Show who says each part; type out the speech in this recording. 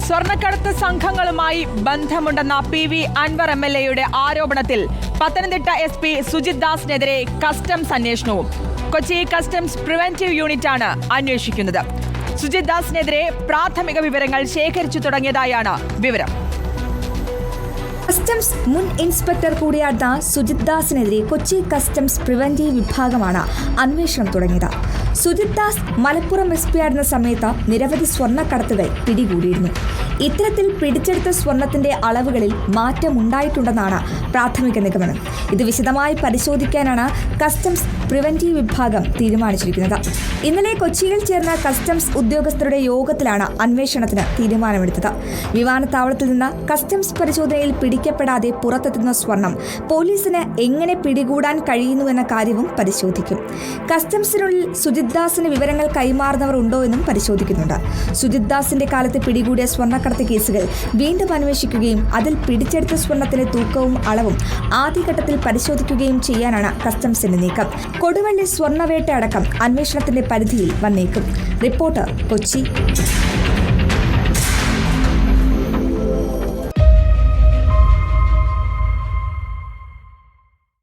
Speaker 1: സ്വർണ്ണക്കടത്ത് സംഘങ്ങളുമായി ബന്ധമുണ്ടെന്ന PV അൻവർ MLAയുടെ ആരോപണത്തിൽ Pathanamthitta SP Sujith ദാസിനെതിരെ customs അന്വേഷണവും. കൊച്ചി കസ്റ്റംസ് പ്രിവന്റീവ് യൂണിറ്റാണ് അന്വേഷിക്കുന്നത്. സുജിത് ദാസിനെതിരെ പ്രാഥമിക വിവരങ്ങൾ ശേഖരിച്ചു തുടങ്ങിയതായാണ് വിവരം.
Speaker 2: കസ്റ്റംസ് മുൻ ഇൻസ്പെക്ടർ കൂടിയായിരുന്ന സുജിത് ദാസിനെതിരെ കൊച്ചി കസ്റ്റംസ് പ്രിവന്റീവ് വിഭാഗമാണ് അന്വേഷണം തുടങ്ങിയത്. സുജിത് ദാസ് മലപ്പുറം SP ആയിരുന്ന സമയത്ത് നിരവധി സ്വർണ്ണക്കടത്തുകൾ പിടികൂടിയിരുന്നു. ഇത്തരത്തിൽ പിടിച്ചെടുത്ത സ്വർണത്തിന്റെ അളവുകളിൽ മാറ്റമുണ്ടായിട്ടുണ്ടെന്നാണ് പ്രാഥമിക നിഗമനം. ഇത് വിശദമായി പരിശോധിക്കാനാണ് കസ്റ്റംസ് പ്രിവന്റീവ് വിഭാഗം തീരുമാനിച്ചിരിക്കുന്നത്. ഇന്നലെ കൊച്ചിയിൽ ചേർന്ന കസ്റ്റംസ് ഉദ്യോഗസ്ഥരുടെ യോഗത്തിലാണ് അന്വേഷണത്തിന് തീരുമാനമെടുത്തത്. വിമാനത്താവളത്തിൽ നിന്ന് കസ്റ്റംസ് പരിശോധനയിൽ പിടിക്കപ്പെടാതെ പുറത്തെത്തുന്ന സ്വർണം പോലീസിന് എങ്ങനെ പിടികൂടാൻ കഴിയുന്നുവെന്ന കാര്യവും പരിശോധിക്കും. കസ്റ്റംസിനുള്ളിൽ സുജിത് ദാസിന് വിവരങ്ങൾ കൈമാറുന്നവർ ഉണ്ടോ എന്നും പരിശോധിക്കുന്നുണ്ട്. സുജിത് ദാസിന്റെ കാലത്ത് പിടികൂടിയ സ്വർണ്ണക്കടത്ത് കേസുകൾ വീണ്ടും അന്വേഷിക്കുകയും അതിൽ പിടിച്ചെടുത്ത സ്വർണത്തിന്റെ തൂക്കവും അളവും ആദ്യഘട്ടത്തിൽ പരിശോധിക്കുകയും ചെയ്യാനാണ് കസ്റ്റംസിന്റെ നീക്കം. കൊടുവള്ളി സ്വർണ്ണവേട്ട അടക്കം അന്വേഷണത്തിന്റെ പരിധിയിൽ വന്നേക്കും. റിപ്പോർട്ടർ, കൊച്ചി.